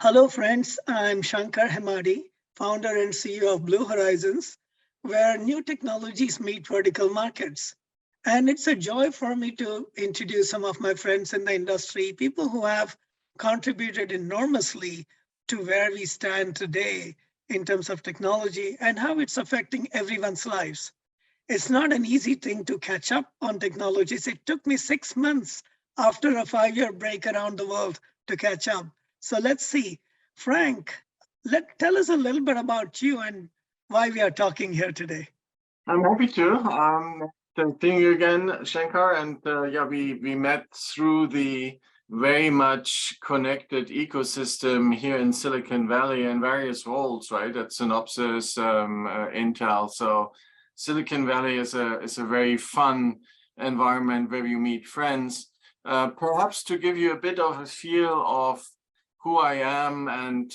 Hello, friends. I'm Shankar Hemadi, founder and CEO of Blue Horizons, where new technologies meet vertical markets. And it's a joy for me to introduce some of my friends in the industry, people who have contributed enormously to where we stand today in terms of technology and how it's affecting everyone's lives. It's not an easy thing to catch up on technologies. It took me 6 months after a 5-year break around the world to catch up. So let's see. Frank, tell us a little bit about you and why we are talking here today. I'm happy to. Seeing you again, Shankar, and yeah, we met through the very much connected ecosystem here in Silicon Valley in various roles, right? At Synopsys, Intel. So Silicon Valley is a very fun environment where you meet friends. Perhaps to give you a bit of a feel of who I am and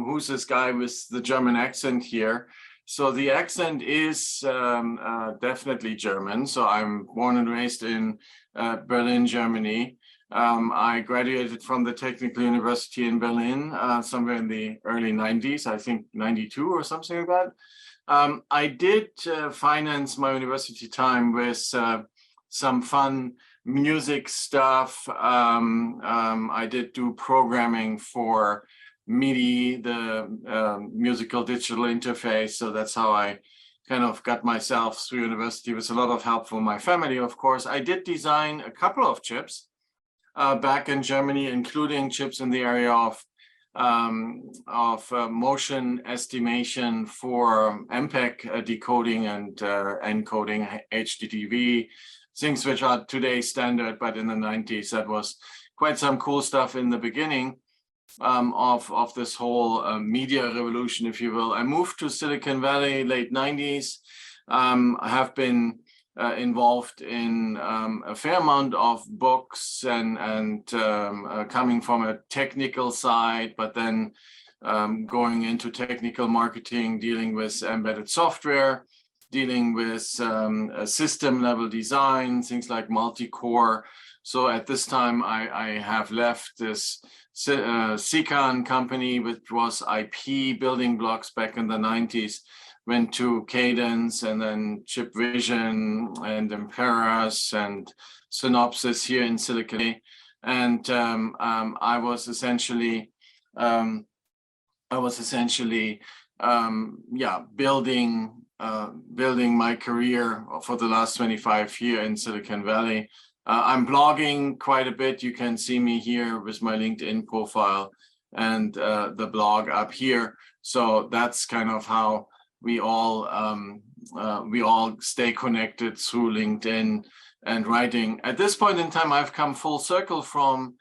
who's this guy with the German accent here. So the accent is definitely German. So I'm born and raised in Berlin, Germany. I graduated from the Technical University in Berlin somewhere in the early 90s, I think 92 or something like that. I did finance my university time with some fun music stuff. I did do programming for MIDI, the musical digital interface. So that's how I kind of got myself through university with a lot of help from my family, of course. I did design a couple of chips back in Germany, including chips in the area of motion estimation for MPEG decoding and encoding HDTV, things which are today standard, but in the 90s, that was quite some cool stuff in the beginning of this whole media revolution, if you will. I moved to Silicon Valley late 90s. I have been involved in a fair amount of books and coming from a technical side, but then going into technical marketing, dealing with embedded software, dealing with system level design, things like multi-core. So at this time, I have left this Sican company, which was IP building blocks back in the 90s, went to Cadence and then Chip Vision and Imperas and Synopsys here in Silicon Valley. And I was essentially building my career for the last 25 years in Silicon Valley. I'm blogging quite a bit. You can see me here with my LinkedIn profile and the blog up here. So that's kind of how we all stay connected through LinkedIn and writing. At this point in time, I've come full circle from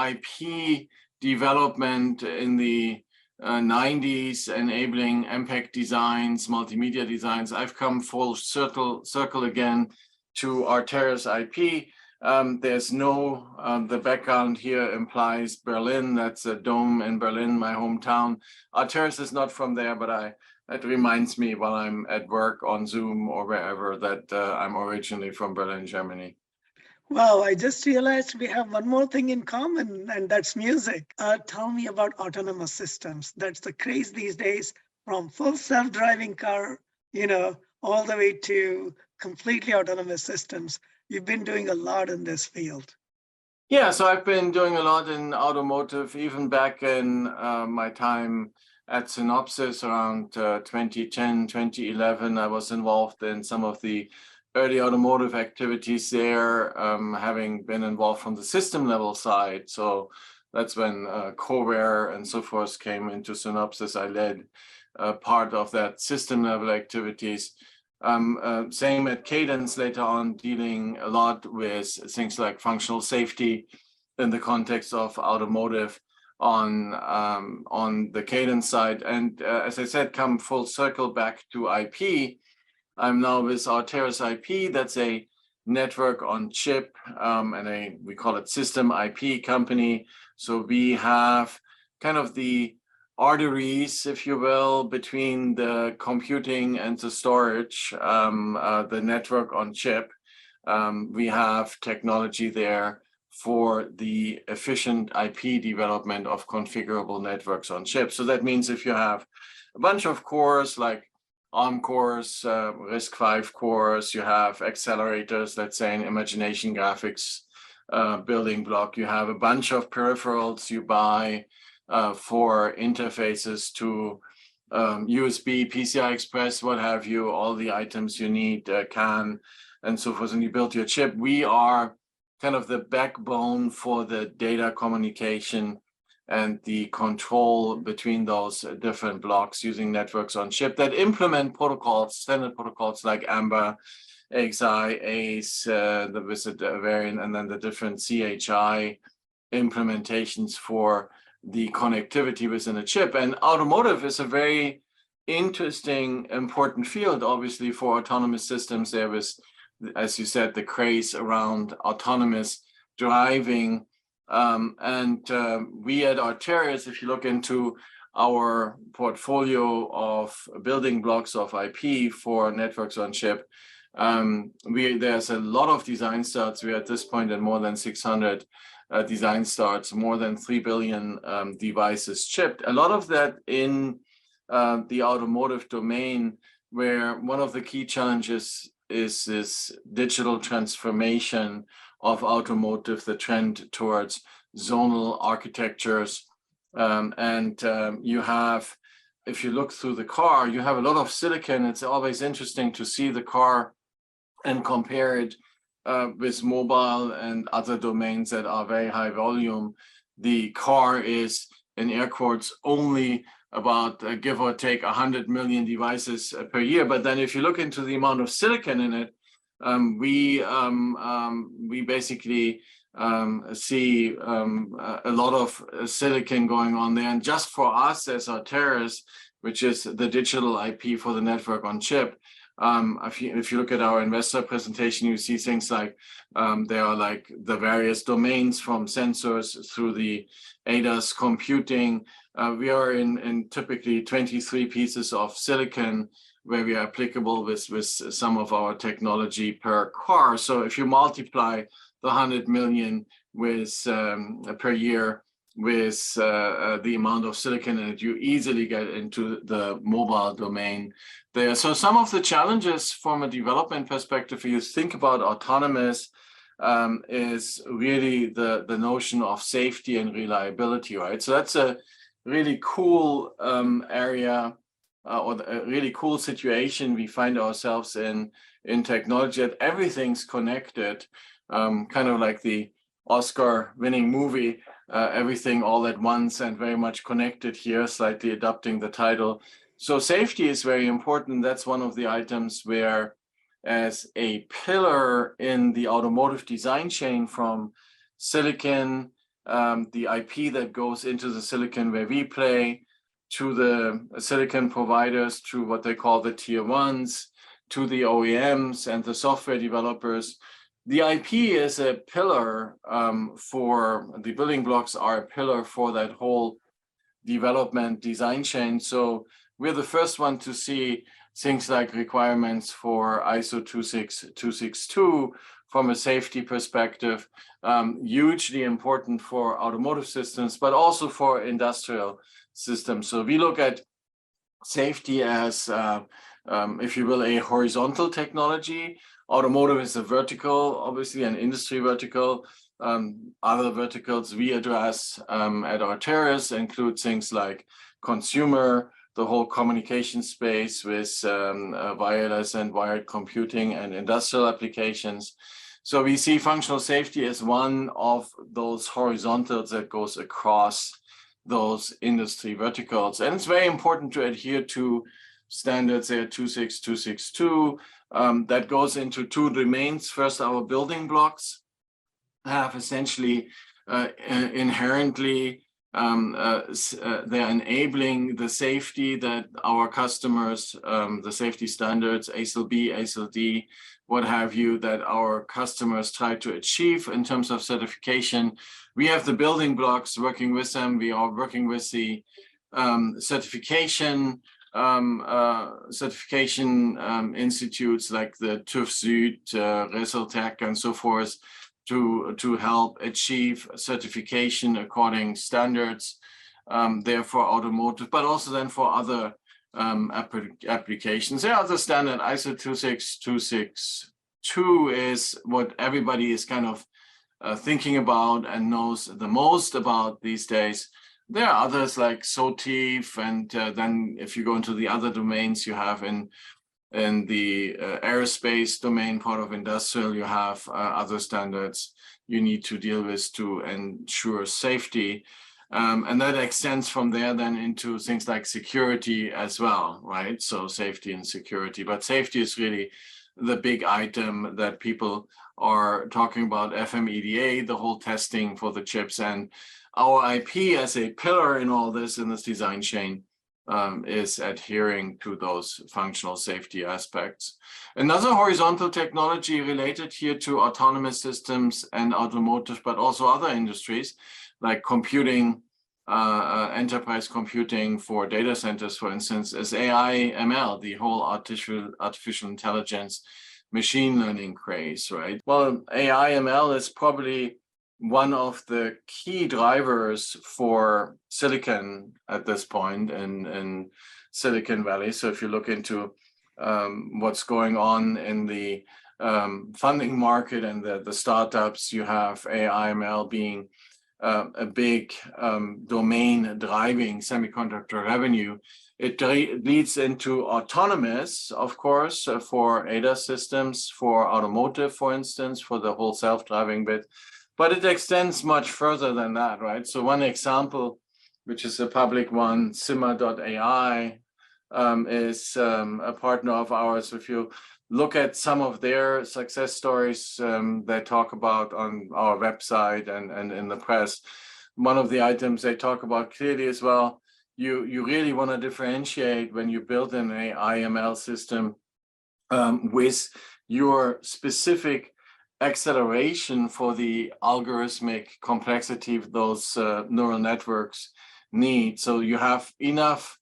IP development in the 90s, enabling MPEG designs, multimedia designs. I've come full circle again to Arteris IP. There's no, the background here implies Berlin. That's a dome in Berlin, my hometown. Arteris is not from there, but that reminds me while I'm at work on Zoom or wherever that I'm originally from Berlin, Germany. Wow, I just realized we have one more thing in common, and that's music. Tell me about autonomous systems. That's the craze these days, from full self-driving car, all the way to completely autonomous systems. You've been doing a lot in this field. Yeah, so I've been doing a lot in automotive, even back in my time at Synopsys around 2010, 2011. I was involved in some of the early automotive activities there, having been involved from the system level side. So that's when Coware and so forth came into Synopsys. I led part of that system level activities. Same at Cadence later on, dealing a lot with things like functional safety in the context of automotive on the Cadence side. And as I said, come full circle back to IP. I'm now with Arteris IP. That's a network on chip, and we call it system IP company. So we have kind of the arteries, if you will, between the computing and the storage, the network on chip. We have technology there for the efficient IP development of configurable networks on chip. So that means if you have a bunch of cores like ARM cores, RISC-V cores, you have accelerators, let's say an imagination graphics building block, you have a bunch of peripherals you buy for interfaces to USB, PCI Express, what have you, all the items you need, CAN, and so forth, and you build your chip. We are kind of the backbone for the data communication and the control between those different blocks using networks on chip that implement protocols, standard protocols like AMBER, AXI, ACE, the visit variant, and then the different CHI implementations for the connectivity within a chip. And automotive is a very interesting, important field, obviously, for autonomous systems. There was, as you said, the craze around autonomous driving. We at Arteris, if you look into our portfolio of building blocks of IP for networks on chip, there's a lot of design starts. We're at this point at more than 600 design starts, more than 3 billion devices shipped. A lot of that in the automotive domain, where one of the key challenges is this digital transformation of automotive, the trend towards zonal architectures. You have, if you look through the car, you have a lot of silicon. It's always interesting to see the car and compare it with mobile and other domains that are very high volume. The car is, in air quotes, only about give or take 100 million devices per year. But then if you look into the amount of silicon in it, we basically see a lot of silicon going on there. And just for us as Arteris, which is the digital IP for the network on chip, if you look at our investor presentation, you see things like there are like the various domains from sensors through the ADAS computing. We are in typically 23 pieces of silicon where we are applicable with some of our technology per car. So if you multiply the 100 million with per year with the amount of silicon in it, you easily get into the mobile domain there. So some of the challenges from a development perspective, if you think about autonomous, is really the notion of safety and reliability, right? So that's a really cool area or a really cool situation we find ourselves in technology, that everything's connected, kind of like the Oscar-winning movie, Everything All at Once, and very much connected here, slightly adapting the title. So safety is very important. That's one of the items where, as a pillar in the automotive design chain, from silicon, the IP that goes into the silicon where we play, to the silicon providers, to what they call the tier ones, to the OEMs and the software developers. The IP is a pillar for the building blocks, are a pillar for that whole development design chain. So we're the first one to see things like requirements for ISO 26262 from a safety perspective, hugely important for automotive systems, but also for industrial systems. So we look at safety as, if you will, a horizontal technology. Automotive is a vertical, obviously an industry vertical. Other verticals we address at Arteris include things like consumer, the whole communication space with wireless and wired computing, and industrial applications. So we see functional safety as one of those horizontals that goes across those industry verticals. And it's very important to adhere to standards there, 26262, that goes into two domains. First, our building blocks have essentially inherently, they're enabling the safety that our customers, the safety standards, ASIL B, ASIL D, what have you, that our customers try to achieve in terms of certification. We have the building blocks, working with them. We are working with the certification institutes like the TÜV Süd, Resultec, and so forth, to help achieve certification according standards, there for automotive, but also then for other applications. There are other standard. ISO 26262 is what everybody is kind of thinking about and knows the most about these days. There are others like SOTIF, and then if you go into the other domains you have in the aerospace domain, part of industrial, you have other standards you need to deal with to ensure safety. And that extends from there then into things like security as well, right? So safety and security, but safety is really the big item that people are talking about. FMEDA, the whole testing for the chips, and our IP as a pillar in all this, in this design chain, is adhering to those functional safety aspects. Another horizontal technology related here to autonomous systems and automotive, but also other industries like computing, enterprise computing for data centers, for instance, is AI ML, the whole artificial intelligence machine learning craze, right? Well, AI ML is probably one of the key drivers for silicon at this point in Silicon Valley. So if you look into what's going on in the funding market and the startups, you have AI ML being a big domain driving semiconductor revenue. It leads into autonomous, of course, for ADAS systems, for automotive, for instance, for the whole self-driving bit. But it extends much further than that, right? So one example, which is a public one, Simma.ai, is a partner of ours. If you look at some of their success stories they talk about on our website and in the press, one of the items they talk about clearly as well, you really want to differentiate when you build an AI/ML system with your specific acceleration for the algorithmic complexity those neural networks need. So you have enough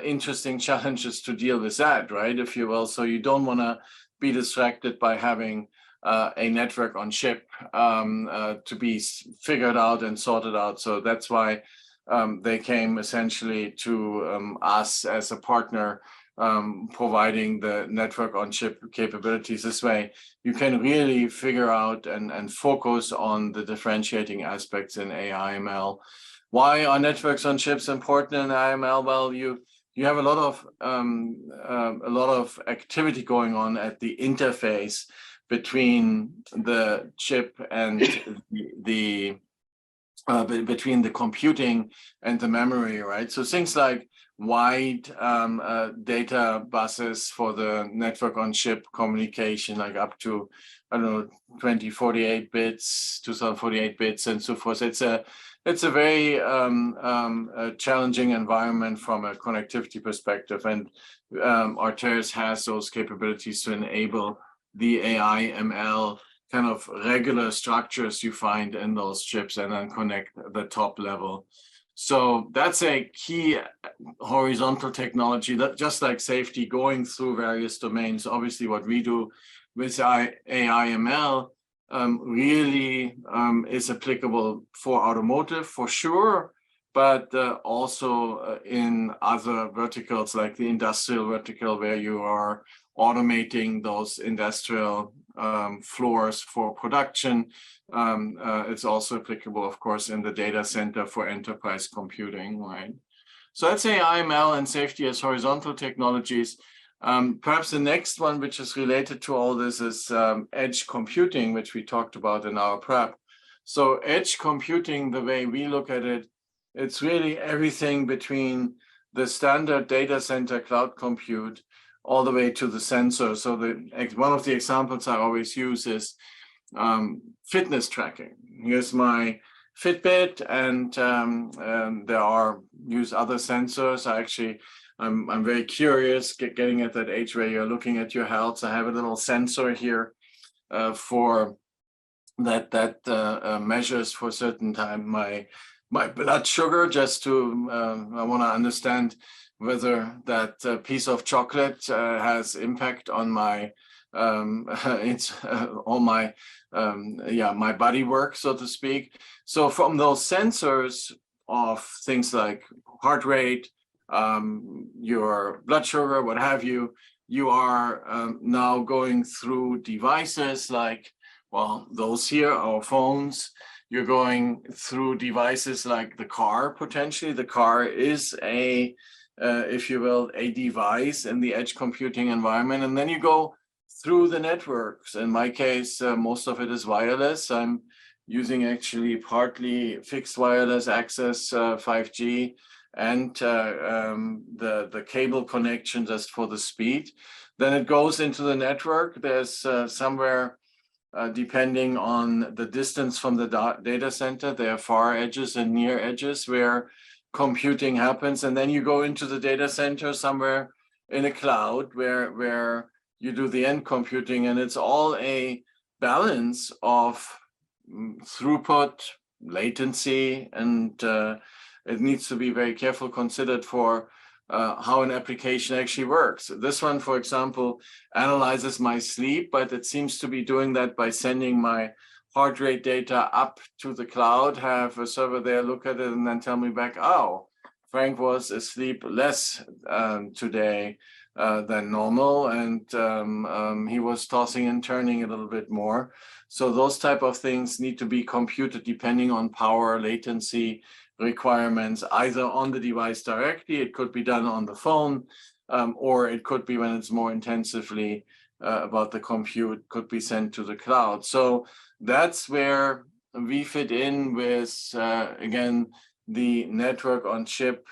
interesting challenges to deal with that, right? If you will. So you don't want to be distracted by having a network on chip to be figured out and sorted out. So that's why they came essentially to us as a partner, providing the network on chip capabilities. This way you can really figure out and focus on the differentiating aspects in AI/ML. Why are networks on chips important in AI/ML? Well, you have a lot of activity going on at the interface between the chip and between the computing and the memory, right? So things like wide data buses for the network on chip communication, like up to, I don't know, 2048 bits, 2048 bits and so forth. It's a very challenging environment from a connectivity perspective, and Arteris has those capabilities to enable the AI/ML kind of regular structures you find in those chips and then connect the top level. So that's a key horizontal technology that, just like safety, going through various domains. Obviously, what we do with AI/ML really is applicable for automotive for sure, but also in other verticals like the industrial vertical, where you are automating those industrial floors for production. It's also applicable, of course, in the data center for enterprise computing, right? So that's AI/ML and safety as horizontal technologies. Perhaps the next one, which is related to all this, is edge computing, which we talked about in our prep. So edge computing, the way we look at it, it's really everything between the standard data center cloud compute all the way to the sensor. So one of the examples I always use is fitness tracking. Here's my Fitbit, and use other sensors. I'm very curious, getting at that age where you're looking at your health. So I have a little sensor here for that measures for a certain time my blood sugar, just to I want to understand whether that piece of chocolate has impact on my it's all my my body work, so to speak. So from those sensors of things like heart rate, your blood sugar, what have you, you are now going through devices like, well, those here, our phones. You're going through devices like the car, potentially. The car is a, if you will, a device in the edge computing environment. And then you go through the networks. In my case, most of it is wireless. I'm using actually partly fixed wireless access, 5G, and the cable connection just for the speed. Then it goes into the network. There's somewhere, depending on the distance from the data center, there are far edges and near edges where computing happens. And then you go into the data center somewhere in a cloud where you do the end computing, and it's all a balance of throughput, latency, and it needs to be very careful considered for how an application actually works. This one, for example, analyzes my sleep, but it seems to be doing that by sending my heart rate data up to the cloud, have a server there look at it, and then tell me back, oh, Frank was asleep less today than normal, and he was tossing and turning a little bit more. So those type of things need to be computed depending on power, latency requirements, either on the device directly, it could be done on the phone, or it could be, when it's more intensively about the compute, could be sent to the cloud. So that's where we fit in with, again, the network on chip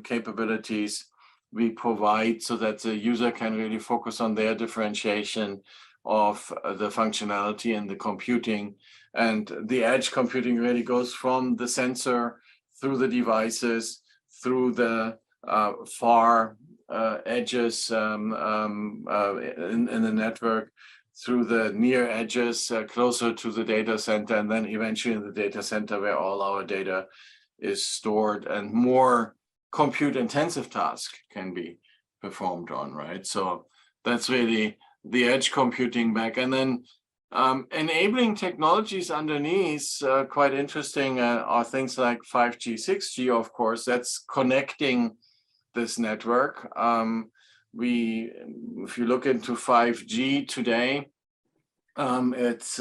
capabilities we provide, so that the user can really focus on their differentiation of the functionality and the computing. And the edge computing really goes from the sensor through the devices, through the far edges in the network, through the near edges closer to the data center, and then eventually in the data center where all our data is stored and more compute intensive tasks can be performed on, right? So that's really the edge computing back. And then enabling technologies underneath, quite interesting, are things like 5G, 6G, of course, that's connecting this network. If you look into 5G today, it's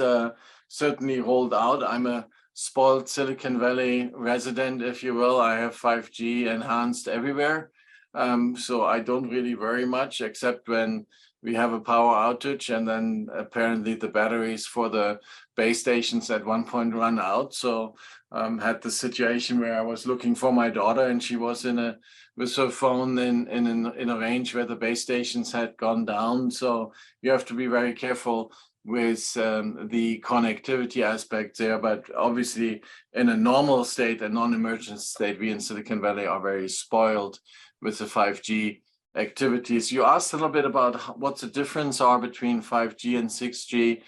certainly rolled out. I'm a spoiled Silicon Valley resident, if you will. I have 5G enhanced everywhere. So I don't really worry much, except when we have a power outage, and then apparently the batteries for the base stations at one point run out. So had the situation where I was looking for my daughter, and she was with her phone in a range where the base stations had gone down. So you have to be very careful with the connectivity aspect there. But obviously in a normal state, a non-emergent state, we in Silicon Valley are very spoiled with the 5G activities. You asked a little bit about what the difference are between 5G and 6G.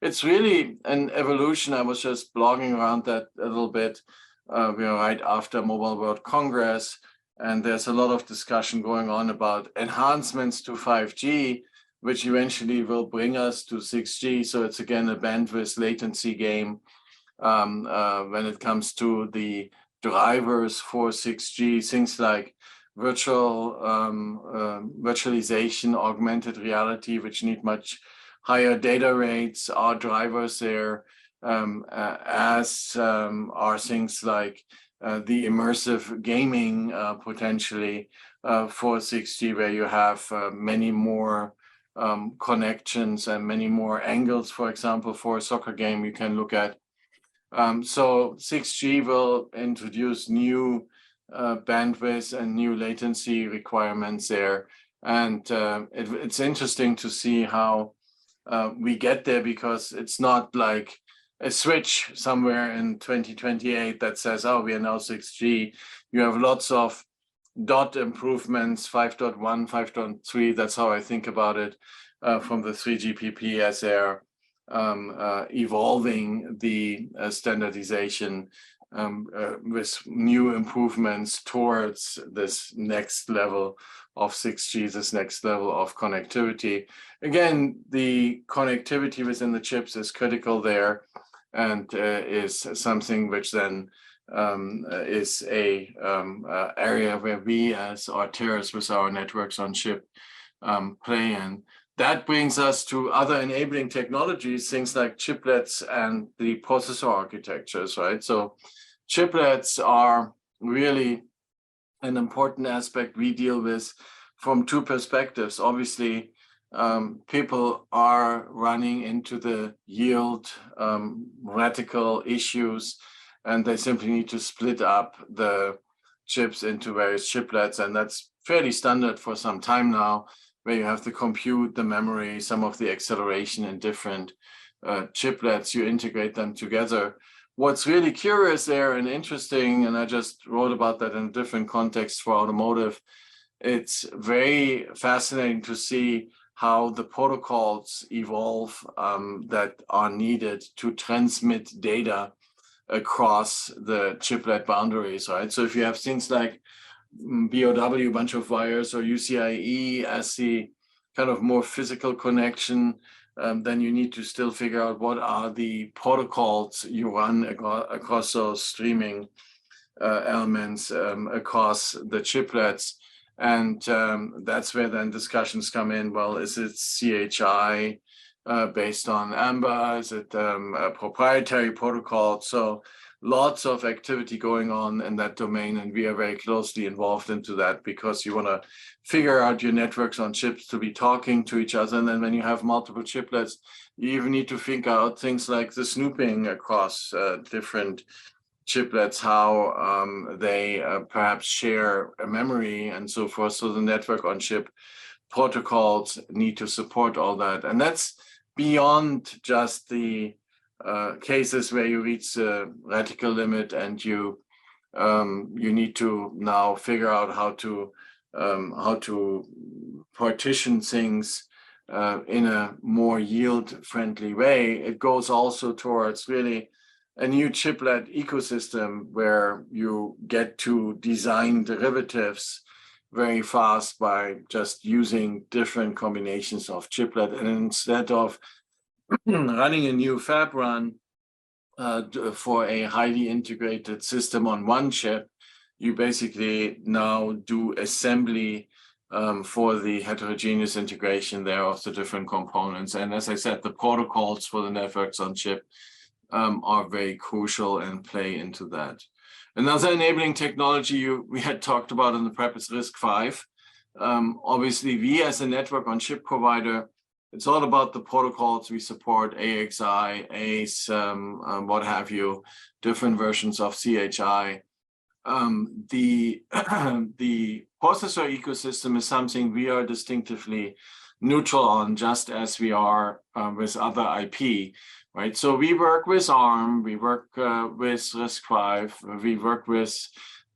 It's really an evolution. I was just blogging around that a little bit, right after Mobile World Congress, and there's a lot of discussion going on about enhancements to 5G, which eventually will bring us to 6G. So it's again a bandwidth latency game when it comes to the drivers for 6G, things like virtualization, augmented reality, which need much higher data rates, are drivers there, as are things like the immersive gaming potentially for 6G, where you have many more connections and many more angles, for example, for a soccer game you can look at. So 6G will introduce new bandwidth and new latency requirements there. And it's interesting to see how we get there, because it's not like a switch somewhere in 2028 that says, oh, we are now 6G. You have lots of dot improvements, 5.1, 5.3, that's how I think about it, from the 3GPP as they're evolving the standardization with new improvements towards this next level of 6G, this next level of connectivity. Again, the connectivity within the chips is critical there, and is something which then is a area where we as Arteris with our networks on chip play in. That brings us to other enabling technologies, things like chiplets and the processor architectures, right? So chiplets are really an important aspect we deal with from two perspectives. Obviously, people are running into the yield radical issues, and they simply need to split up the chips into various chiplets, and that's fairly standard for some time now, where you have the compute, the memory, some of the acceleration in different chiplets, you integrate them together. What's really curious there and interesting, and I just wrote about that in a different context for automotive, it's very fascinating to see how the protocols evolve that are needed to transmit data across the chiplet boundaries, right? So if you have things like BOW, bunch of wires, or UCIe as the kind of more physical connection, then you need to still figure out what are the protocols you run across those streaming elements across the chiplets. And that's where then discussions come in. Well, is it CHI based on AMBER? Is it a proprietary protocol? So lots of activity going on in that domain, and we are very closely involved into that because you want to figure out your networks on chips to be talking to each other. And then when you have multiple chiplets, you even need to think out things like the snooping across different chiplets, how they perhaps share a memory and so forth. So the network on chip protocols need to support all that. And that's beyond just the cases where you reach the radical limit and you need to now figure out how to partition things in a more yield-friendly way. It goes also towards really a new chiplet ecosystem where you get to design derivatives very fast by just using different combinations of chiplet. And instead of running a new fab run for a highly integrated system on one chip, you basically now do assembly for the heterogeneous integration there of the different components. And as I said, the protocols for the networks on chip are very crucial and play into that. Another enabling technology we had talked about in the prep is RISC-V. Obviously, we as a network on chip provider, it's all about the protocols we support, AXI, ACE, what have you, different versions of CHI. The processor ecosystem is something we are distinctively neutral on, just as we are with other IP. Right, so we work with ARM, we work with RISC-V, we work with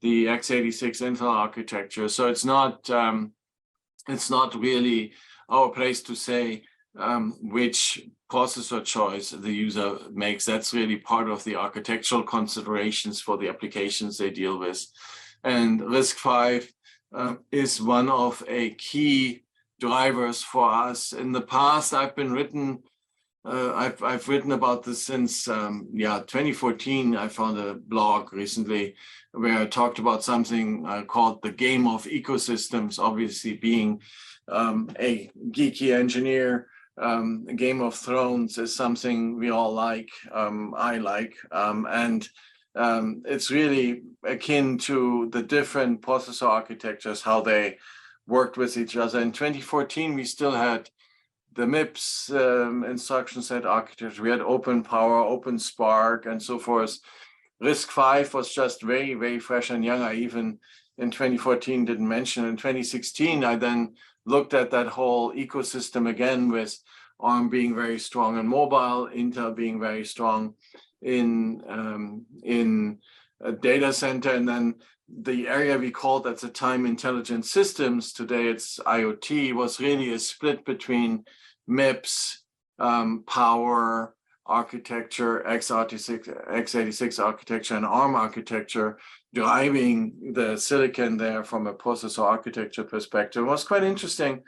the x86 Intel architecture. So it's not really our place to say which processor choice the user makes. That's really part of the architectural considerations for the applications they deal with. And RISC-V is one of a key drivers for us. In the past, I've written about this since 2014. I found a blog recently where I talked about something called the game of ecosystems. Obviously, being a geeky engineer, Game of Thrones is something we all like. I like, and it's really akin to the different processor architectures, how they worked with each other. In 2014, we still had the MIPS instruction set architecture. We had Open Power, Open Spark, and so forth. RISC-V was just very, very fresh and young. I even in 2014 didn't mention. In 2016, I then looked at that whole ecosystem again, with ARM being very strong in mobile, Intel being very strong in a data center, and then the area we called at the time intelligent systems, today it's IoT, was really a split between MIPS, power, architecture, x86 architecture, and ARM architecture driving the silicon there from a processor architecture perspective. It was quite interesting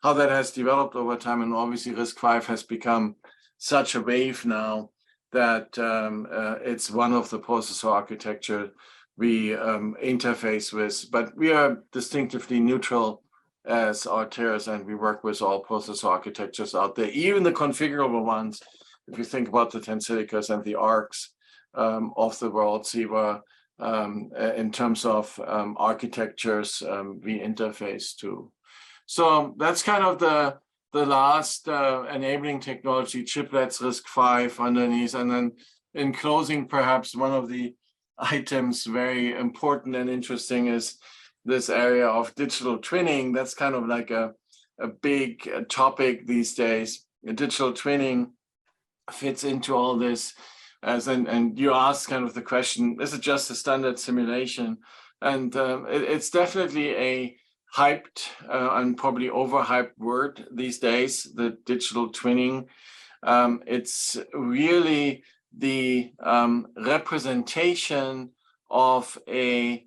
how that has developed over time, and obviously RISC-V has become such a wave now that it's one of the processor architecture we interface with, but we are distinctively neutral as Arteris, and we work with all processor architectures out there, even the configurable ones. If you think about the Tensilicas and the ARCs of the world, CEVA, in terms of architectures we interface to. So that's kind of the last enabling technology, chiplets, RISC-V underneath. And then in closing, perhaps one of the items very important and interesting is this area of digital twinning. That's kind of like a big topic these days. Digital twinning fits into all this. And you ask kind of the question, is it just a standard simulation? And it's definitely a hyped and probably overhyped word these days, the digital twinning. It's really the representation of a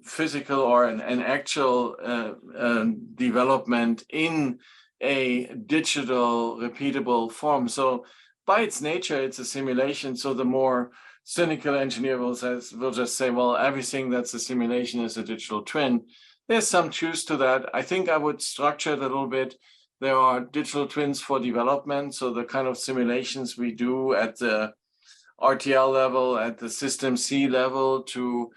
physical or an actual development in a digital repeatable form. So by its nature, it's a simulation. So the more cynical engineer will just say, well, everything that's a simulation is a digital twin. There's some truth to that. I think I would structure it a little bit. There are digital twins for development. So the kind of simulations we do at the RTL level, at the system C level to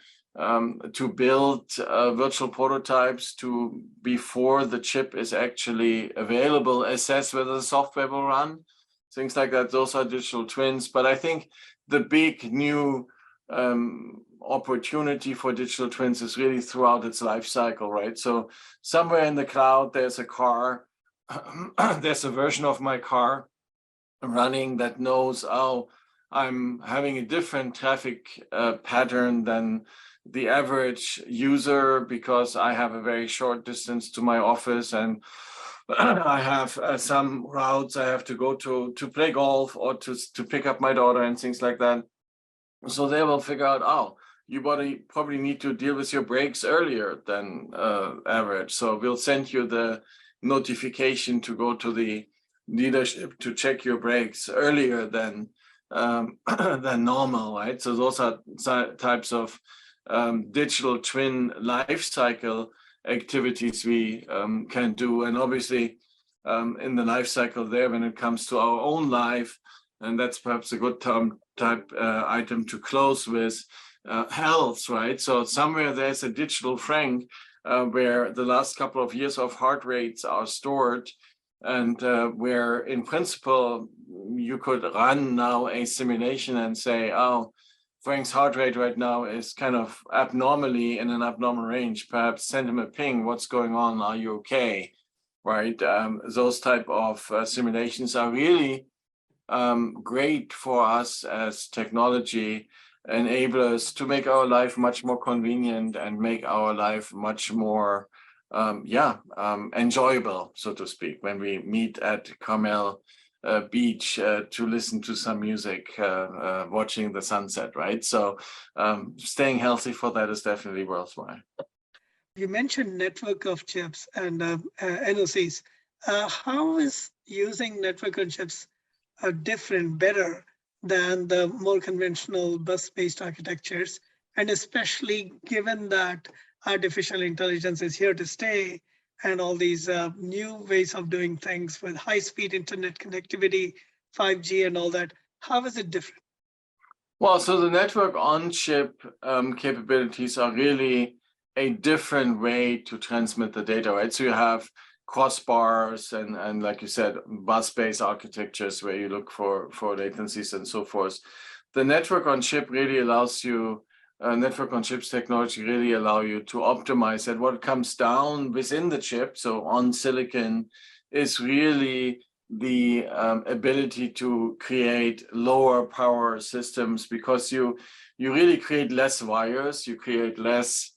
build virtual prototypes to, before the chip is actually available, assess whether the software will run, things like that. Those are digital twins. But I think the big new opportunity for digital twins is really throughout its life cycle, right? So somewhere in the cloud, there's a car, there's a version of my car running that knows, oh, I'm having a different traffic pattern than the average user because I have a very short distance to my office, and I have some routes I have to go to play golf or to pick up my daughter and things like that. So they will figure out, oh, you probably need to deal with your brakes earlier than average. So we'll send you the notification to go to the dealership to check your brakes earlier than normal, right? So those are types of digital twin life cycle activities we can do. And obviously in the life cycle there, when it comes to our own life, and that's perhaps a good item to close with, health, right? So somewhere there's a digital Frank where the last couple of years of heart rates are stored, and where in principle you could run now a simulation and say, oh, Frank's heart rate right now is kind of abnormally in an abnormal range. Perhaps send him a ping. What's going on? Are you okay? Right? Those type of simulations are really great for us as technology enablers to make our life much more convenient and make our life much more enjoyable, so to speak, when we meet at Carmel Beach to listen to some music, watching the sunset, right? So staying healthy for that is definitely worthwhile. You mentioned network of chips and NOCs. How is using network of chips better than the more conventional bus-based architectures? And especially given that artificial intelligence is here to stay, and all these new ways of doing things with high-speed internet connectivity, 5G and all that, how is it different? Well, so the network on-chip capabilities are really a different way to transmit the data, right? So you have crossbars and like you said, bus-based architectures where you look for latencies and so forth. The network on chip really allows you, network on chips technology really allow you to optimize that. What comes down within the chip, so on silicon, is really the ability to create lower power systems, because you really create less wires, you create less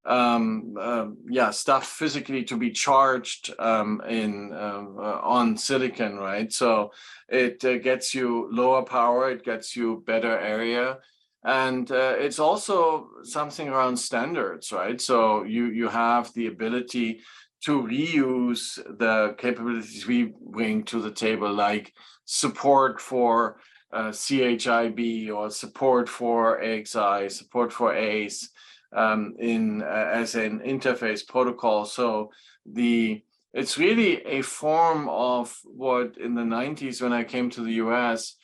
stuff physically to be charged on silicon, right? So it gets you lower power, it gets you better area. And it's also something around standards, right? So you have the ability to reuse the capabilities we bring to the table, like support for CHIB or support for AXI, support for ACE as an interface protocol. So it's really a form of what in the 90s when I came to the US,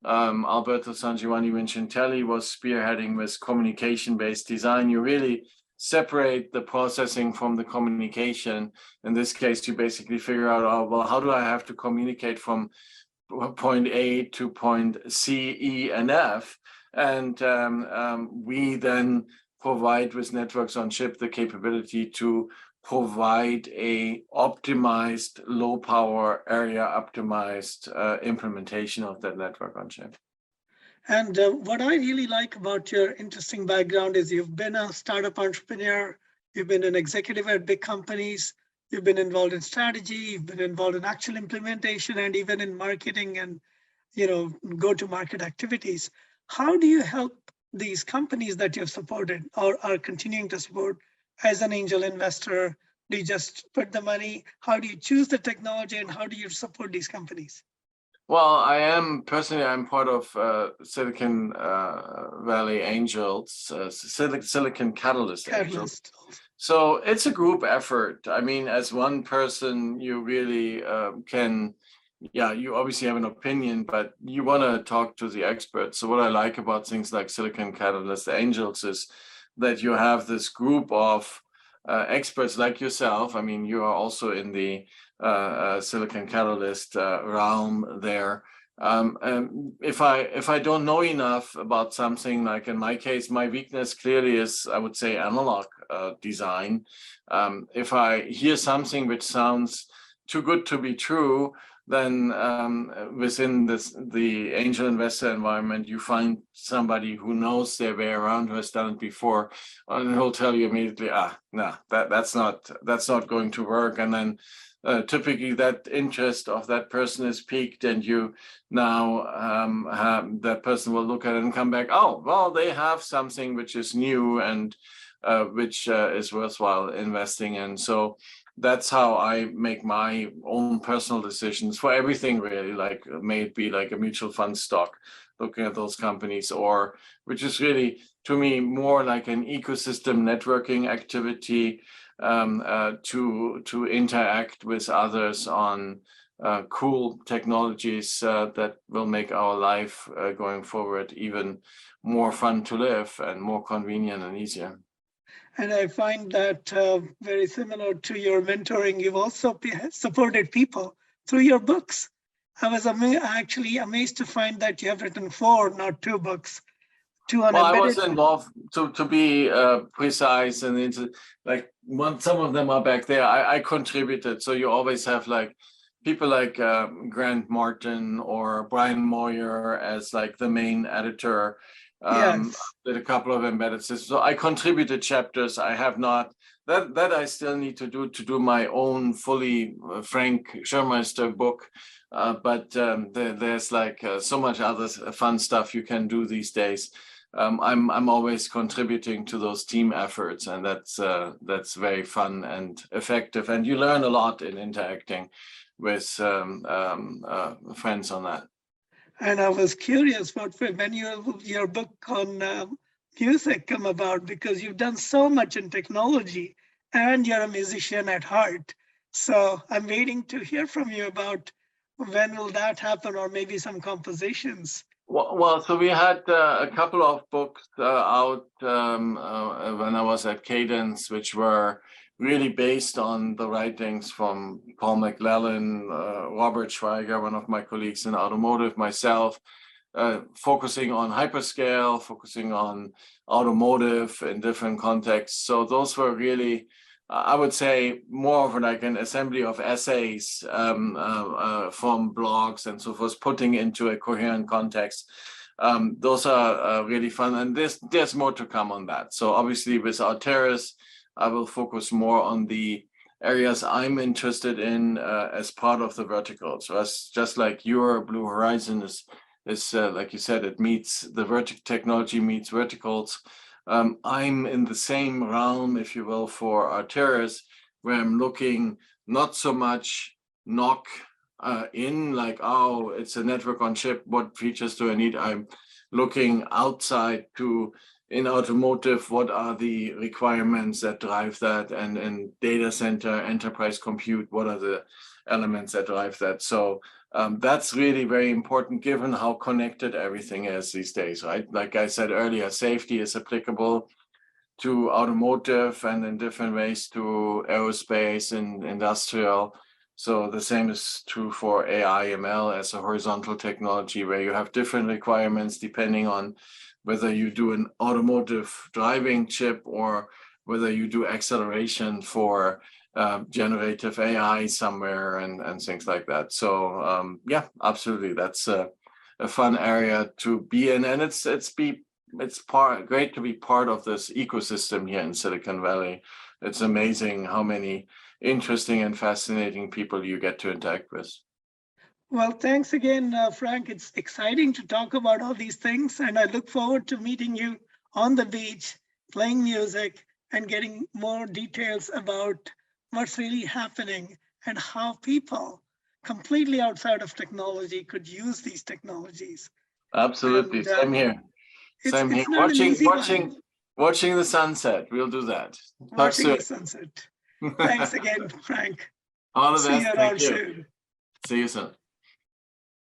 Alberto Sangiovanni Vincentelli was spearheading with communication-based design. You really separate the processing from the communication. In this case, you basically figure out, oh, well, how do I have to communicate from point A to point C, E, and F? And we then provide with networks on chip the capability to provide a optimized, low power area optimized implementation of that network on chip. And what I really like about your interesting background is you've been a startup entrepreneur, you've been an executive at big companies, you've been involved in strategy, you've been involved in actual implementation, and even in marketing and go-to-market activities. How do you help these companies that you've supported or are continuing to support as an angel investor? Do you just put the money? How do you choose the technology, and how do you support these companies? Well, I'm part of Silicon Valley Angels, Silicon Catalyst Angels. So it's a group effort. I mean, as one person, you really you obviously have an opinion, but you want to talk to the experts. So what I like about things like Silicon Catalyst Angels is that you have this group of experts like yourself. I mean, you are also in the Silicon Catalyst realm there. If I don't know enough about something, like in my case, my weakness clearly is, I would say, analog design. If I hear something which sounds too good to be true, then within the angel investor environment, you find somebody who knows their way around, who has done it before, and he'll tell you immediately, no, that's not going to work. And then typically that interest of that person is piqued, and you now that person will look at it and come back, oh, well, they have something which is new and which is worthwhile investing in. So that's how I make my own personal decisions for everything, really, like may it be like a mutual fund stock, looking at those companies, or which is really, to me, more like an ecosystem networking activity to interact with others on cool technologies that will make our life going forward even more fun to live and more convenient and easier. And I find that very similar to your mentoring. You've also supported people through your books. I was actually amazed to find that you have written 4, not 2 books. Well, I was involved, to be precise, and some of them are back there. I contributed. So you always have like people like Grant Martin or Brian Moyer as like the main editor. Yes. Did a couple of embedded systems. So I contributed chapters. I have not, that I still need to do my own fully Frank Schirrmeister book. But there's like so much other fun stuff you can do these days. I'm always contributing to those team efforts, and that's very fun and effective. And you learn a lot in interacting with friends on that. And I was curious when your book on music come about, because you've done so much in technology and you're a musician at heart. So I'm waiting to hear from you about when will that happen, or maybe some compositions. Well, so we had a couple of books out when I was at Cadence, which were really based on the writings from Paul McLellan, Robert Schweiger, one of my colleagues in automotive, myself, focusing on hyperscale, focusing on automotive in different contexts. So those were really, I would say, more of like an assembly of essays from blogs and so forth, putting into a coherent context. Those are really fun, and there's more to come on that. So obviously with Arteris, I will focus more on the areas I'm interested in as part of the vertical. So as just like your Blue Horizon is like you said, it meets the technology meets verticals. I'm in the same realm, if you will, for Arteris, where I'm looking not so much knock in like, oh, it's a network on chip, what features do I need? I'm looking outside to, in automotive, what are the requirements that drive that? And in data center, enterprise compute, what are the elements that drive that? So that's really very important given how connected everything is these days, right? Like I said earlier, safety is applicable to automotive and in different ways to aerospace and industrial. So the same is true for AI, ML as a horizontal technology where you have different requirements depending on whether you do an automotive driving chip or whether you do acceleration for generative AI somewhere and things like that. So yeah, absolutely, that's a fun area to be in, and it's great to be part of this ecosystem here in Silicon Valley. It's amazing how many interesting and fascinating people you get to interact with. Well, thanks again, Frank. It's exciting to talk about all these things, and I look forward to meeting you on the beach, playing music, and getting more details about what's really happening and how people completely outside of technology could use these technologies. Absolutely, And, same here. Same here. Watching the sunset. We'll do that. Watching the sunset. Thanks again, Frank. All the best. See you around soon. See you soon.